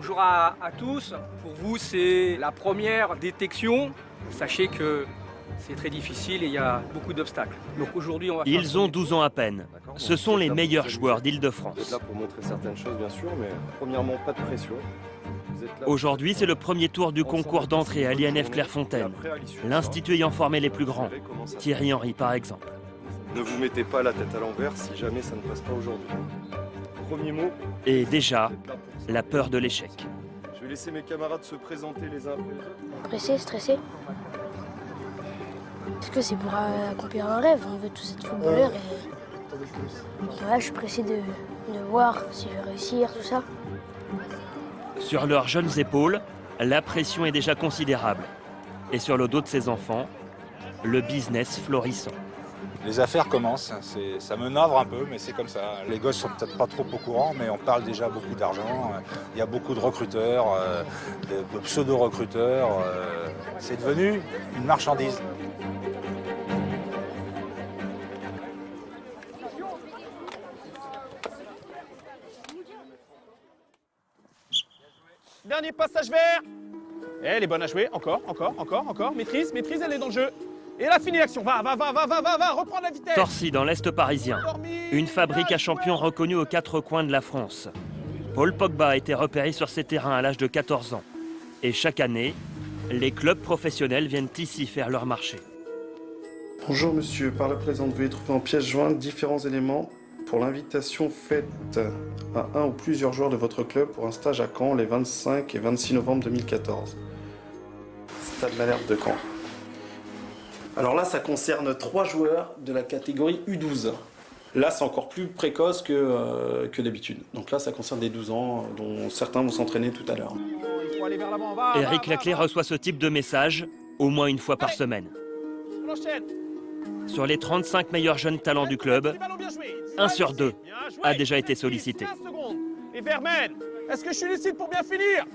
Bonjour à tous. Pour vous, c'est la première détection. Sachez que c'est très difficile et il y a beaucoup d'obstacles. Donc aujourd'hui, on va faire Ils ont 12 ans à peine. Ce sont les meilleurs joueurs Vous êtes d'Île-de-France. là pour montrer certaines choses, bien sûr, mais premièrement, pas de pression. Vous êtes là Aujourd'hui, c'est le premier tour du concours d'entrée à l'INF Clairefontaine, l'institut ayant formé les plus grands. Thierry Henry, par exemple. Ne vous mettez pas la tête à l'envers si jamais ça ne passe pas aujourd'hui. Premier mot. Et déjà, vous êtes là pour ça. la peur de l'échec. Je vais laisser mes camarades se présenter les uns après les autres. Pressé, stressé. Parce que c'est pour accomplir un rêve, on veut tous être footballeurs et voilà, je suis pressé de voir si je vais réussir, tout ça. Sur leurs jeunes épaules, la pression est déjà considérable. Et sur le dos de ces enfants, le business florissant. Les affaires commencent, ça me navre un peu, mais c'est comme ça. Les gosses sont peut-être pas trop au courant, mais on parle déjà beaucoup d'argent. Il y a beaucoup de recruteurs, de pseudo-recruteurs. C'est devenu une marchandise. Dernier passage vert. Elle est bonne à jouer. Encore. Maîtrise, elle est dans le jeu. Et elle a fini l'action. Va, reprends la vitesse. Torcy dans l'Est parisien, une fabrique à champions reconnue aux quatre coins de la France. Paul Pogba a été repéré sur ces terrains à l'âge de 14 ans. Et chaque année, les clubs professionnels viennent ici faire leur marché. Bonjour monsieur, par la présente, veuillez trouver en pièce jointe différents éléments pour l'invitation faite à un ou plusieurs joueurs de votre club pour un stage à Caen les 25 et 26 novembre 2014. Stade Malherbe de Caen. Alors là, ça concerne 3 joueurs de la catégorie U12. Là, c'est encore plus précoce que d'habitude. Donc là, ça concerne des 12 ans, dont certains vont s'entraîner tout à l'heure. Il faut aller vers l'avant. Va, Éric Laclais reçoit ce type de message au moins une fois par semaine. On enchaîne. Sur les 35 meilleurs jeunes talents du club, 1 sur 2 a déjà été sollicité. 15 secondes. Et Vermaine, est-ce que je suis lucide pour bien finir?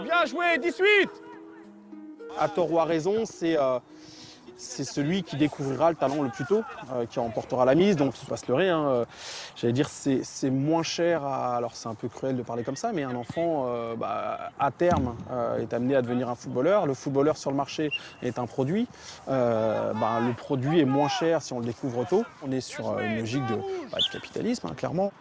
Bien joué, 18. À tort ou à raison, c'est celui qui découvrira le talent le plus tôt, qui emportera la mise. Donc, il ne faut pas se leurrer. J'allais dire, c'est moins cher. Alors, c'est un peu cruel de parler comme ça, mais un enfant, à terme, est amené à devenir un footballeur. Le footballeur sur le marché est un produit. Le produit est moins cher si on le découvre tôt. On est sur une logique de capitalisme, clairement.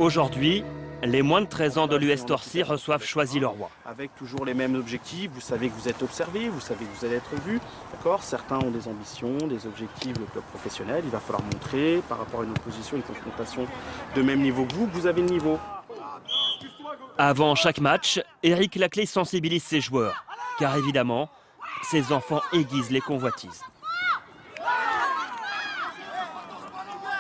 Aujourd'hui, les moins de 13 ans de l'US Torcy reçoivent Choisy-le-Roi. Avec toujours les mêmes objectifs, vous savez que vous êtes observé, vous savez que vous allez être vu. D'accord ? Certains ont des ambitions, des objectifs, le club professionnel. Il va falloir montrer par rapport à une opposition, une confrontation de même niveau que vous avez le niveau. Avant chaque match, Éric Laclais sensibilise ses joueurs, car évidemment, ses enfants aiguisent les convoitises.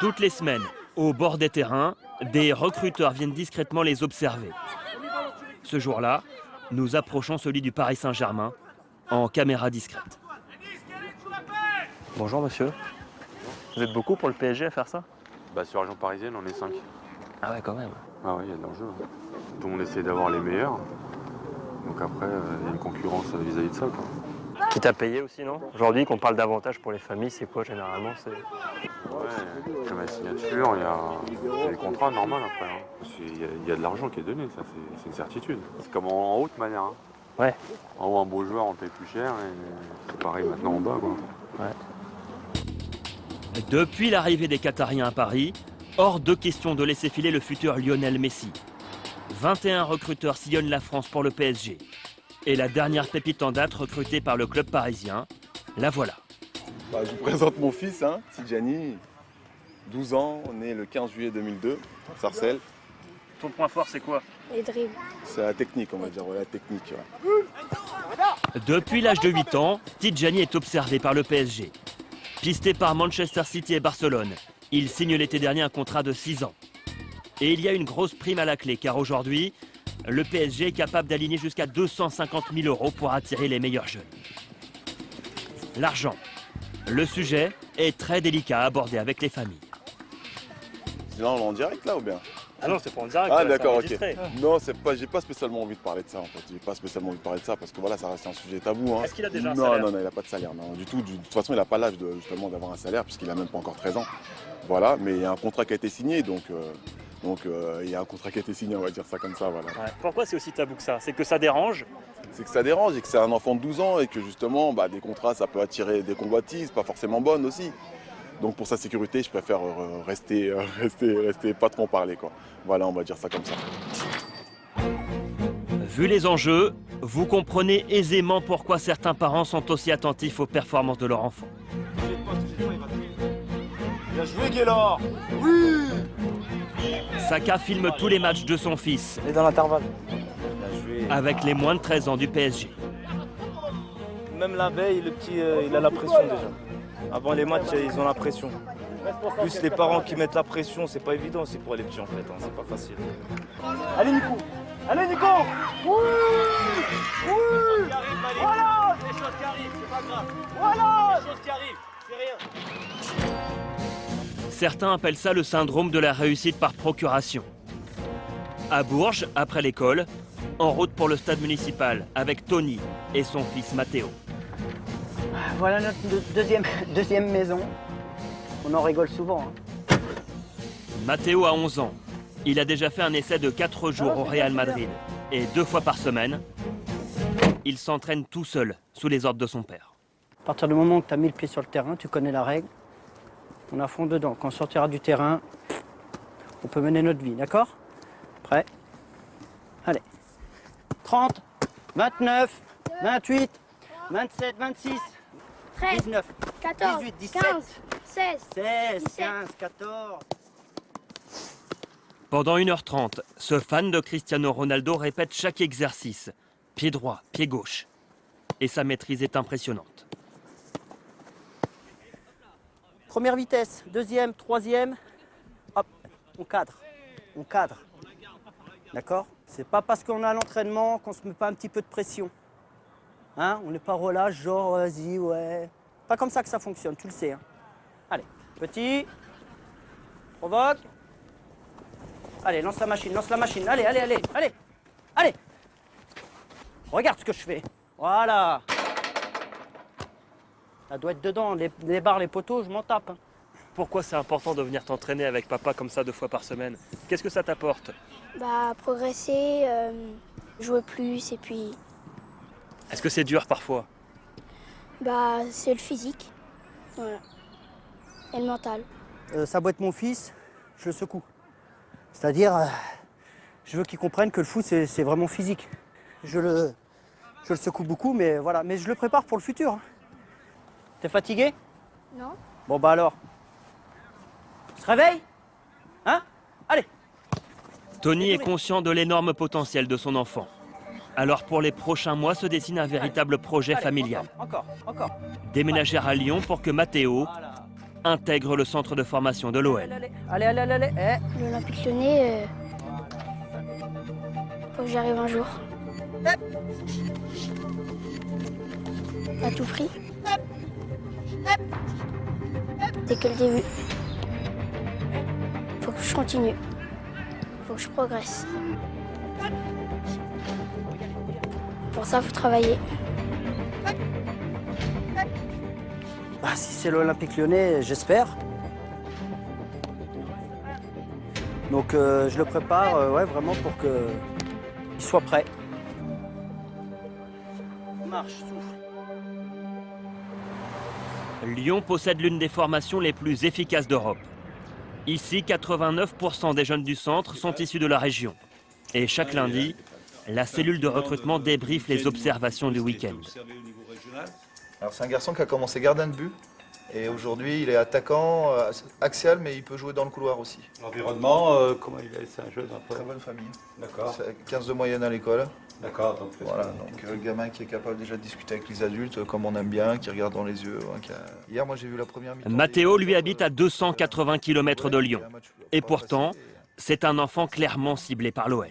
Toutes les semaines, au bord des terrains, des recruteurs viennent discrètement les observer. Ce jour-là, nous approchons celui du Paris Saint-Germain en caméra discrète. Bonjour monsieur. Vous êtes beaucoup pour le PSG à faire ça? Sur la région parisienne, on est 5. Ah ouais, quand même. Ah ouais, il y a de l'enjeu. Tout le monde essaie d'avoir les meilleurs. Donc après, il y a une concurrence vis-à-vis de ça, quoi. Quitte à payer aussi, non? Aujourd'hui, qu'on parle d'avantages pour les familles, c'est quoi généralement? Ouais, comme la signature, il y a des contrats normal après. Il y a de l'argent qui est donné, ça c'est une certitude. C'est comme en haut de manière. Ouais. En haut, un beau joueur, on le paye plus cher, et c'est pareil maintenant en bas, quoi. Ouais. Depuis l'arrivée des Qatariens à Paris, hors de question de laisser filer le futur Lionel Messi. 21 recruteurs sillonnent la France pour le PSG. Et la dernière pépite en date recrutée par le club parisien, la voilà. Je vous présente mon fils, Tidjani, 12 ans, né le 15 juillet 2002, Sarcelles. Ton point fort, c'est quoi? Les dribbles. C'est la technique, on va dire, la technique. Ouais. Depuis l'âge de 8 ans, Tidjani est observé par le PSG. Pisté par Manchester City et Barcelone, il signe l'été dernier un contrat de 6 ans. Et il y a une grosse prime à la clé, car aujourd'hui, le PSG est capable d'aligner jusqu'à 250 000 € pour attirer les meilleurs jeunes. L'argent. Le sujet est très délicat à aborder avec les familles. Là, on est en direct, là, ou bien? Ah non, c'est pas en direct. Ah d'accord, ok. Non, j'ai pas spécialement envie de parler de ça, en fait. J'ai pas spécialement envie de parler de ça, parce que voilà, ça reste un sujet tabou. Est-ce qu'il a déjà un salaire? Non, il a pas de salaire, non, du tout. De toute façon, il a pas l'âge d'avoir un salaire, puisqu'il a même pas encore 13 ans. Voilà, mais il y a un contrat qui a été signé, donc Donc il y a un contrat qui a été signé, on va dire ça comme ça. Voilà. Ouais. Pourquoi c'est aussi tabou que ça? C'est que ça dérange? C'est que ça dérange et que c'est un enfant de 12 ans et que justement des contrats ça peut attirer des convoitises, pas forcément bonnes aussi. Donc pour sa sécurité, je préfère rester pas trop en parler, quoi. Voilà, on va dire ça comme ça. Vu les enjeux, vous comprenez aisément pourquoi certains parents sont aussi attentifs aux performances de leur enfant. Bien joué, Gaylor. Oui. Saka filme tous les matchs de son fils. Et dans l'intervalle. Avec les moins de 13 ans du PSG. Même la veille, le petit, il a la pression déjà. Avant les matchs, ils ont la pression. Plus les parents qui mettent la pression, c'est pas évident aussi pour les petits en fait, hein, c'est pas facile. Allez Nico. Allez Nico. Oui. Oui. Voilà. Les choses qui arrivent, c'est pas grave. Voilà. Les choses qui arrivent, c'est rien. Certains appellent ça le syndrome de la réussite par procuration. À Bourges, après l'école, en route pour le stade municipal avec Tony et son fils Matteo. Voilà notre deuxième maison. On en rigole souvent. Hein. Matteo a 11 ans. Il a déjà fait un essai de 4 jours au Real Madrid. Et 2 fois par semaine, il s'entraîne tout seul, sous les ordres de son père. À partir du moment où tu as mis le pied sur le terrain, tu connais la règle. On est à fond dedans. Quand on sortira du terrain, on peut mener notre vie, d'accord? Prêt? Allez. 30, 29, 28, 27, 26, 13, 19, 14, 18, 17, 15, 16, 16, 17. 15, 14. Pendant 1h30, ce fan de Cristiano Ronaldo répète chaque exercice. Pied droit, pied gauche. Et sa maîtrise est impressionnante. Première vitesse, deuxième, troisième. Hop, on cadre. On cadre. D'accord? C'est pas parce qu'on a l'entraînement qu'on se met pas un petit peu de pression. Hein? On n'est pas relâche, genre vas-y, ouais. Pas comme ça que ça fonctionne, tu le sais. Hein? Allez, petit. Provoque. Allez, lance la machine, lance la machine. Allez, allez, allez, allez. Allez. Regarde ce que je fais. Voilà. Ça doit être dedans. Les barres, les poteaux, je m'en tape. Hein. Pourquoi c'est important de venir t'entraîner avec papa comme ça 2 fois par semaine? Qu'est-ce que ça t'apporte? Progresser, jouer plus et puis Est-ce que c'est dur parfois? c'est le physique. Voilà. Et le mental. Ça doit être mon fils, je le secoue. C'est-à-dire, je veux qu'il comprenne que le foot, c'est vraiment physique. Je le secoue beaucoup, mais voilà. Mais je le prépare pour le futur. Hein. T'es fatigué? Non. Bon, alors. On se réveille? Hein? Allez. Tony est conscient de l'énorme potentiel de son enfant. Alors pour les prochains mois se dessine un véritable projet familial. Encore. Déménager à Lyon pour que Matteo intègre le centre de formation de l'OL. Allez. L'Olympique Lyonnais, faut que j'y arrive un jour. À tout prix. Dès que le début. Faut que je continue. Faut que je progresse. Pour ça, faut travailler. Si c'est l'Olympique Lyonnais, j'espère. Donc je le prépare vraiment pour qu'il soit prêt. Marche, souffle. Lyon possède l'une des formations les plus efficaces d'Europe. Ici, 89% des jeunes du centre sont issus de la région. Et chaque lundi, la cellule de recrutement débriefe les observations du week-end. Alors c'est un garçon qui a commencé gardien de but et aujourd'hui il est attaquant axial mais il peut jouer dans le couloir aussi. L'environnement, comment il est? C'est un jeune après? Très bonne famille. D'accord. 15 de moyenne à l'école. D'accord. Voilà, donc le gamin qui est capable déjà de discuter avec les adultes comme on aime bien, qui regarde dans les yeux. Hier moi j'ai vu la première mi-temps. Matteo lui habite à 280 km de Lyon. Et pourtant, c'est un enfant clairement ciblé par l'OL.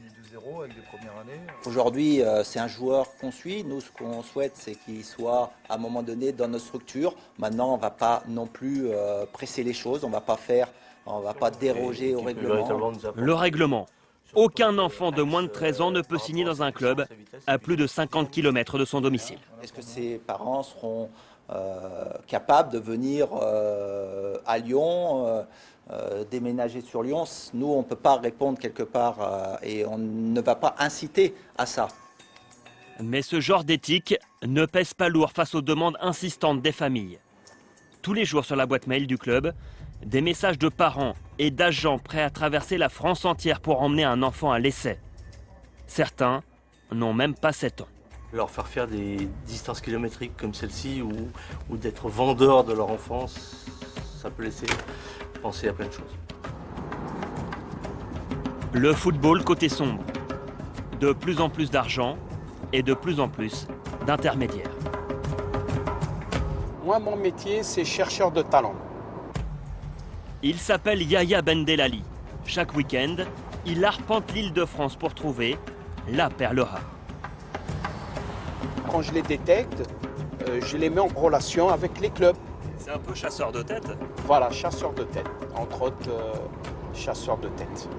Aujourd'hui, c'est un joueur qu'on suit. Nous, ce qu'on souhaite, c'est qu'il soit à un moment donné dans notre structure. Maintenant, on ne va pas non plus presser les choses. On ne va pas déroger au règlement. Le règlement. Aucun enfant de moins de 13 ans ne peut signer dans un club à plus de 50 km de son domicile. Est-ce que ses parents seront capables de venir à Lyon déménager sur Lyon. Nous, on ne peut pas répondre quelque part et on ne va pas inciter à ça. Mais ce genre d'éthique ne pèse pas lourd face aux demandes insistantes des familles. Tous les jours sur la boîte mail du club, des messages de parents et d'agents prêts à traverser la France entière pour emmener un enfant à l'essai. Certains n'ont même pas 7 ans. Leur faire faire des distances kilométriques comme celle-ci ou d'être vendeur de leur enfance, ça peut laisser penser à plein de choses. Le football côté sombre. De plus en plus d'argent et de plus en plus d'intermédiaires. Moi, mon métier, c'est chercheur de talent. Il s'appelle Yahya Bendelali. Chaque week-end, il arpente l'Île-de-France pour trouver la perle rare. Quand je les détecte, je les mets en relation avec les clubs. C'est un peu chasseur de tête. Voilà, chasseur de tête. Entre autres, chasseur de tête.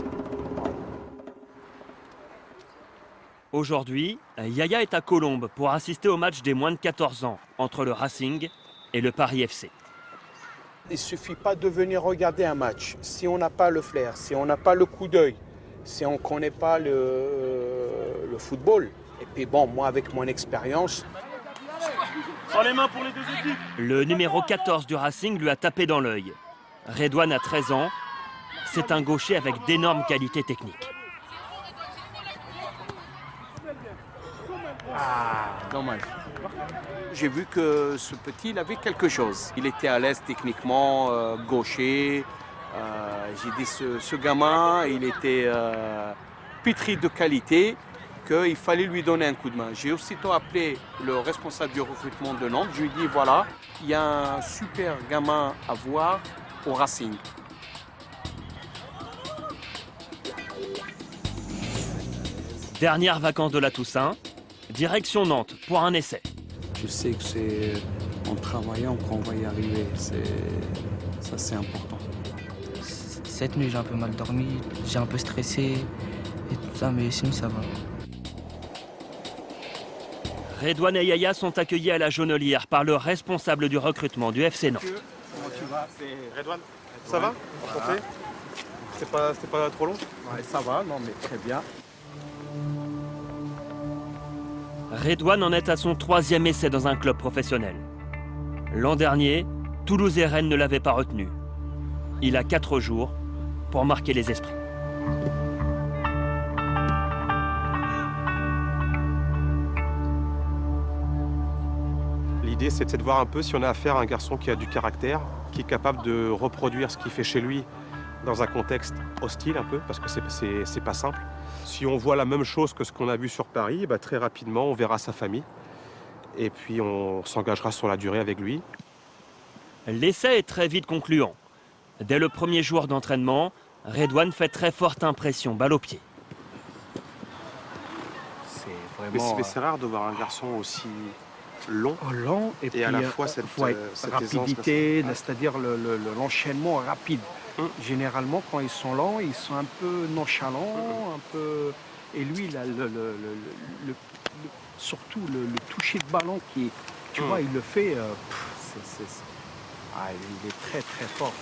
Aujourd'hui, Yahya est à Colombes pour assister au match des moins de 14 ans entre le Racing et le Paris FC. Il ne suffit pas de venir regarder un match. Si on n'a pas le flair, si on n'a pas le coup d'œil, si on ne connaît pas le football, et puis bon, moi avec mon expérience... Sans les mains pour les deux équipes. Le numéro 14 du Racing lui a tapé dans l'œil. Redouane a 13 ans. C'est un gaucher avec d'énormes qualités techniques. Ah, dommage. J'ai vu que ce petit, il avait quelque chose. Il était à l'aise techniquement, gaucher. J'ai dit, ce gamin, il était pétri de qualité, qu'il fallait lui donner un coup de main. J'ai aussitôt appelé le responsable du recrutement de Nantes. Je lui ai dit, voilà, il y a un super gamin à voir au Racing. Dernière vacances de la Toussaint, direction Nantes pour un essai. Je sais que c'est en travaillant qu'on va y arriver. Ça, c'est important. Cette nuit, j'ai un peu mal dormi, j'ai un peu stressé et tout ça, mais sinon, ça va. Redouane et Yahya sont accueillis à la Jaunelière par le responsable du recrutement du FC Nantes. Comment tu vas? Redouane, ça va? Enchanté. C'était pas trop long? Ouais, ça va, non mais très bien. Redouane en est à son 3e essai dans un club professionnel. L'an dernier, Toulouse et Rennes ne l'avaient pas retenu. Il a 4 jours pour marquer les esprits. L'idée, c'est de voir un peu si on a affaire à un garçon qui a du caractère, qui est capable de reproduire ce qu'il fait chez lui dans un contexte hostile un peu, parce que c'est pas simple. Si on voit la même chose que ce qu'on a vu sur Paris, bah, très rapidement, on verra sa famille. Et puis, on s'engagera sur la durée avec lui. L'essai est très vite concluant. Dès le premier jour d'entraînement, Redouane fait très forte impression, balle au pied. Mais c'est rare de voir un garçon aussi long, et à la fois cette rapidité, c'est-à-dire l'enchaînement rapide. Généralement, quand ils sont lents, ils sont un peu nonchalants, un peu. Et lui, il a surtout le toucher de ballon qui, tu vois, il le fait. Il est très très fort.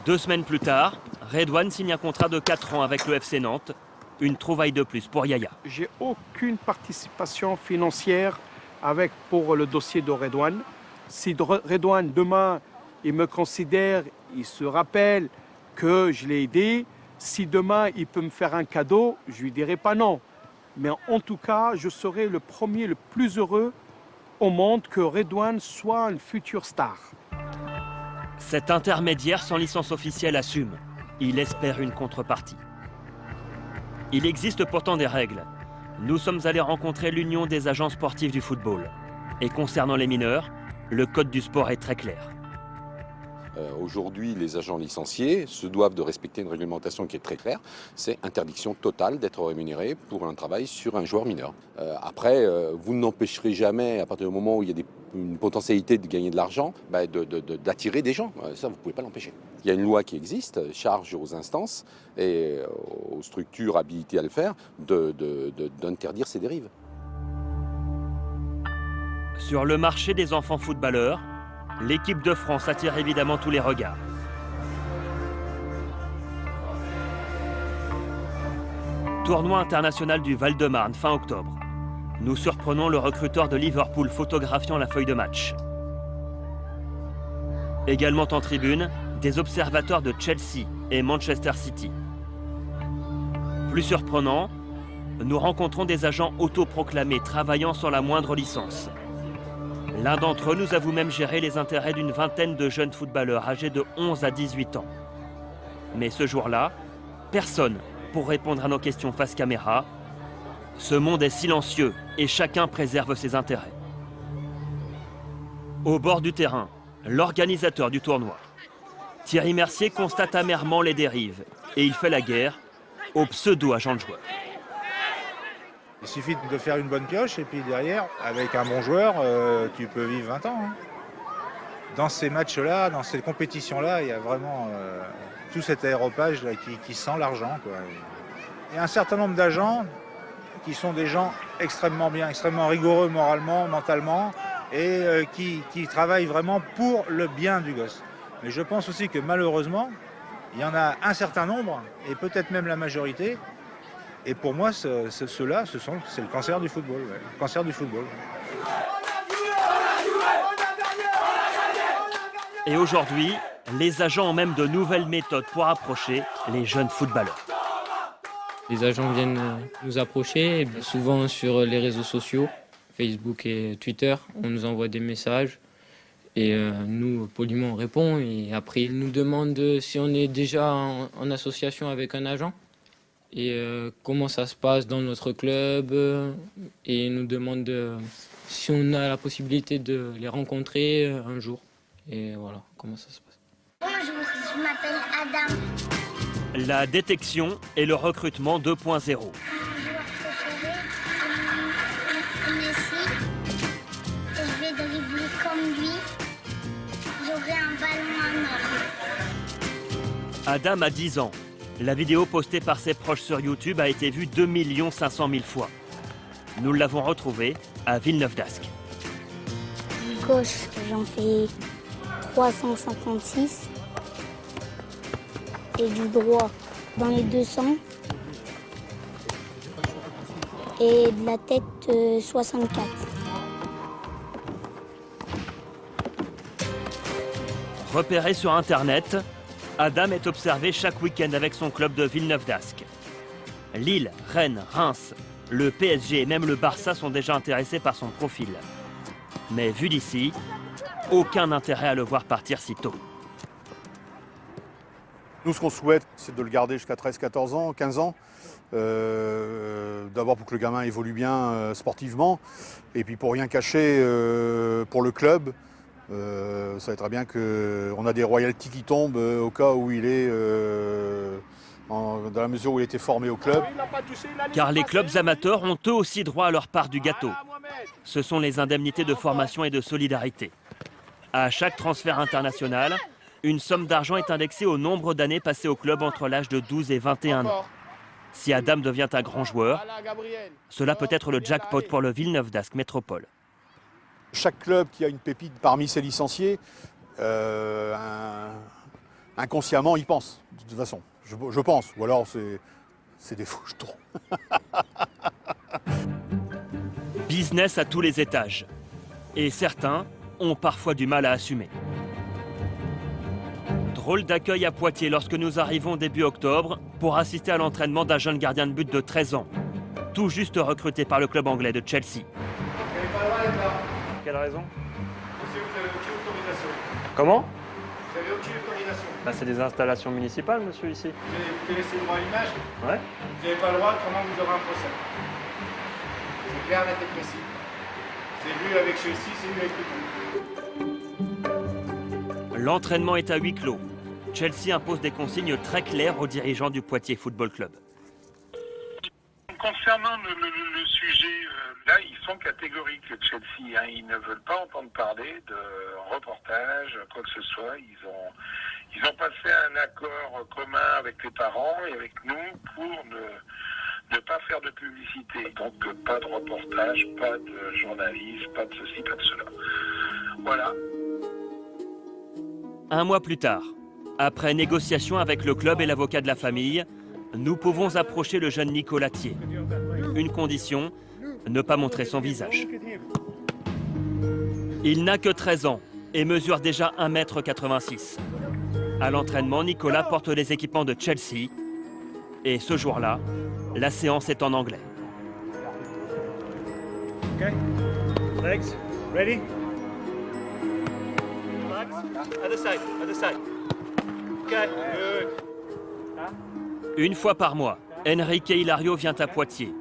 2 semaines plus tard, Redouane signe un contrat de 4 ans avec le FC Nantes. Une trouvaille de plus pour Yahya. J'ai aucune participation financière pour le dossier de Redouane. Si Redouane, demain, il me considère, il se rappelle que je l'ai aidé, si demain, il peut me faire un cadeau, je lui dirai pas non. Mais en tout cas, je serai le premier, le plus heureux au monde que Redouane soit une future star. Cet intermédiaire sans licence officielle assume. Il espère une contrepartie. Il existe pourtant des règles. Nous sommes allés rencontrer l'Union des agents sportifs du football. Et concernant les mineurs, le code du sport est très clair. Aujourd'hui, les agents licenciés se doivent de respecter une réglementation qui est très claire. C'est interdiction totale d'être rémunéré pour un travail sur un joueur mineur. Après, vous n'empêcherez jamais, à partir du moment où il y a une potentialité de gagner de l'argent, d'attirer des gens. Ça, vous ne pouvez pas l'empêcher. Il y a une loi qui existe, charge aux instances et aux structures habilitées à le faire d'interdire ces dérives. Sur le marché des enfants footballeurs, l'équipe de France attire évidemment tous les regards. Tournoi international du Val-de-Marne fin octobre. Nous surprenons le recruteur de Liverpool photographiant la feuille de match. Également en tribune, des observateurs de Chelsea et Manchester City. Plus surprenant, nous rencontrons des agents autoproclamés travaillant sans la moindre licence. L'un d'entre eux nous avoue même gérer les intérêts d'une vingtaine de jeunes footballeurs âgés de 11 à 18 ans. Mais ce jour-là, personne pour répondre à nos questions face caméra. Ce monde est silencieux et chacun préserve ses intérêts. Au bord du terrain, l'organisateur du tournoi. Thierry Mercier constate amèrement les dérives et il fait la guerre aux pseudo-agents de joueurs. Il suffit de faire une bonne pioche et puis derrière, avec un bon joueur, tu peux vivre 20 ans. Hein. Dans ces matchs-là, dans ces compétitions-là, il y a vraiment tout cet aéropage là, qui sent l'argent. Il y a un certain nombre d'agents qui sont des gens extrêmement bien, extrêmement rigoureux moralement, mentalement, et qui travaillent vraiment pour le bien du gosse. Mais je pense aussi que malheureusement, il y en a un certain nombre, et peut-être même la majorité, et pour moi, ceux-là, c'est le cancer du football. Ouais. Le cancer du football. Et aujourd'hui, les agents ont même de nouvelles méthodes pour approcher les jeunes footballeurs. Les agents viennent nous approcher, souvent sur les réseaux sociaux, Facebook et Twitter. On nous envoie des messages et nous, poliment, on répond. Et après, ils nous demandent si on est déjà en association avec un agent et comment ça se passe dans notre club. Et ils nous demandent si on a la possibilité de les rencontrer un jour. Et voilà, comment ça se passe. Bonjour, je m'appelle Adam. La détection et le recrutement 2.0. Mon joueur préféré, c'est Messi. Et je vais dribbler comme lui. J'aurai un ballon en or. Adam a 10 ans. La vidéo postée par ses proches sur YouTube a été vue 2 500 000 fois. Nous l'avons retrouvé à Villeneuve d'Ascq. Gauche, j'en fais 356. Et du droit dans les 200. Et de la tête 64. Repéré sur Internet, Adam est observé chaque week-end avec son club de Villeneuve d'Ascq. Lille, Rennes, Reims, le PSG et même le Barça sont déjà intéressés par son profil. Mais vu d'ici, aucun intérêt à le voir partir si tôt. Nous, ce qu'on souhaite, c'est de le garder jusqu'à 13, 14 ans, 15 ans. D'abord pour que le gamin évolue bien sportivement. Et puis pour rien cacher, pour le club, ça va être bien qu'on a des royalties qui tombent au cas où il est, dans la mesure où il était formé au club. Car les clubs amateurs ont eux aussi droit à leur part du gâteau. Ce sont les indemnités de formation et de solidarité. À chaque transfert international, une somme d'argent est indexée au nombre d'années passées au club entre l'âge de 12 et 21 ans. Si Adam devient un grand joueur, cela peut être le jackpot pour le Villeneuve d'Ascq Métropole. Chaque club qui a une pépite parmi ses licenciés, inconsciemment, y pense, de toute façon. Je pense, ou alors c'est des faux jetons. Business à tous les étages. Et certains ont parfois du mal à assumer. Drôle d'accueil à Poitiers lorsque nous arrivons début octobre pour assister à l'entraînement d'un jeune gardien de but de 13 ans, tout juste recruté par le club anglais de Chelsea. Quelle raison? Monsieur, vous n'avez aucune autorisation. Comment? Vous n'avez aucune autorisation. Bah, c'est des installations municipales, monsieur, ici. Vous connaissez le droit à l'image? Ouais. Vous n'avez pas le droit, autrement vous aurez un procès. C'est clair, net et précis. C'est vu avec Chelsea, c'est vu avec tout le monde. L'entraînement est à huis clos. Chelsea impose des consignes très claires aux dirigeants du Poitiers Football Club. Concernant le sujet, là, ils sont catégoriques, Chelsea. Hein, ils ne veulent pas entendre parler de reportage, quoi que ce soit. Ils ont passé un accord commun avec les parents et avec nous pour ne pas faire de publicité. Donc, pas de reportage, pas de journalisme, pas de ceci, pas de cela. Voilà. Un mois plus tard, après négociation avec le club et l'avocat de la famille, nous pouvons approcher le jeune Nicolas Thier. Une condition, ne pas montrer son visage. Il n'a que 13 ans et mesure déjà 1,86 m. À l'entraînement, Nicolas porte les équipements de Chelsea. Et ce jour-là, la séance est en anglais. Okay. Legs. Ready? Other side. Other side. Okay. Good. Une fois par mois, Enrique Hilario vient à Poitiers.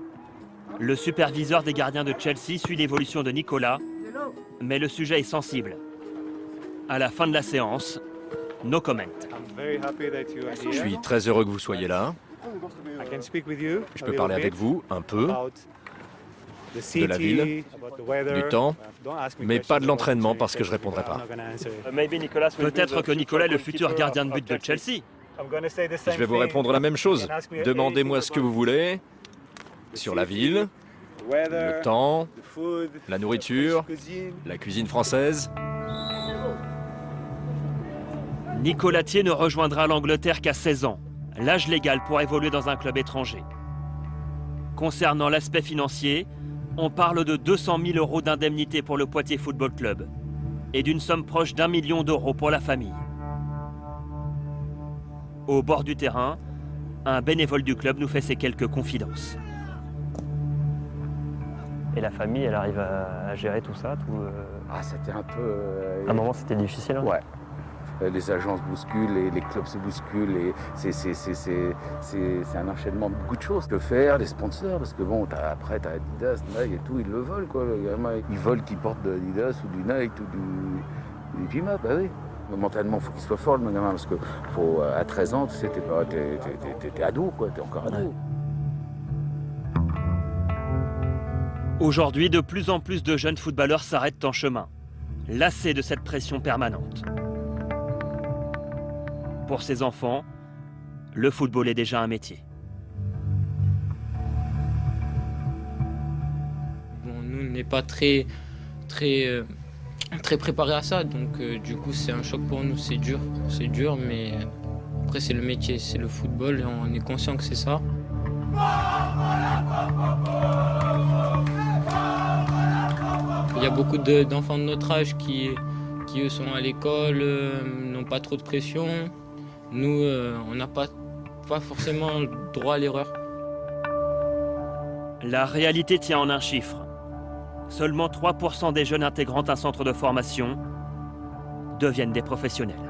Le superviseur des gardiens de Chelsea suit l'évolution de Nicolas, mais le sujet est sensible. À la fin de la séance, no comment. Je suis très heureux que vous soyez là. Je peux parler avec vous un peu de la ville, du temps, mais pas de l'entraînement parce que je ne répondrai pas. Peut-être que Nicolas est le futur gardien de but de Chelsea. Je vais vous répondre la même chose. Demandez-moi ce que vous voulez sur la ville, le temps, la nourriture, la cuisine française. Nicolas Thier ne rejoindra l'Angleterre qu'à 16 ans, l'âge légal pour évoluer dans un club étranger. Concernant l'aspect financier, on parle de 200 000 € d'indemnité pour le Poitiers Football Club et d'une somme proche d'1 million d'euros pour la famille. Au bord du terrain, un bénévole du club nous fait ses quelques confidences. Et la famille, elle arrive à gérer tout ça Ah, c'était un peu... À un moment, c'était difficile. Hein. Ouais. Les agences bousculent, les clubs se bousculent, et c'est un enchaînement de beaucoup de choses. Que faire, les sponsors, parce que bon, après t'as Adidas, Nike et tout, ils le volent quoi. Ils veulent qu'ils portent de Adidas ou du Nike ou du Pima, bah oui. Mentalement, il faut qu'il soit fort le gamin, parce que à 13 ans, tu sais, t'es ado quoi, t'es encore ado. Aujourd'hui, de plus en plus de jeunes footballeurs s'arrêtent en chemin, lassés de cette pression permanente. Pour ces enfants, le football est déjà un métier. Bon, nous, on n'est pas très préparés à ça, donc du coup, c'est un choc pour nous. C'est dur, mais après, c'est le métier, c'est le football, et on est conscient que c'est ça. Il y a beaucoup d'enfants de notre âge qui eux, sont à l'école, n'ont pas trop de pression. Nous, on n'a pas forcément le droit à l'erreur. La réalité tient en un chiffre. Seulement 3% des jeunes intégrant un centre de formation deviennent des professionnels.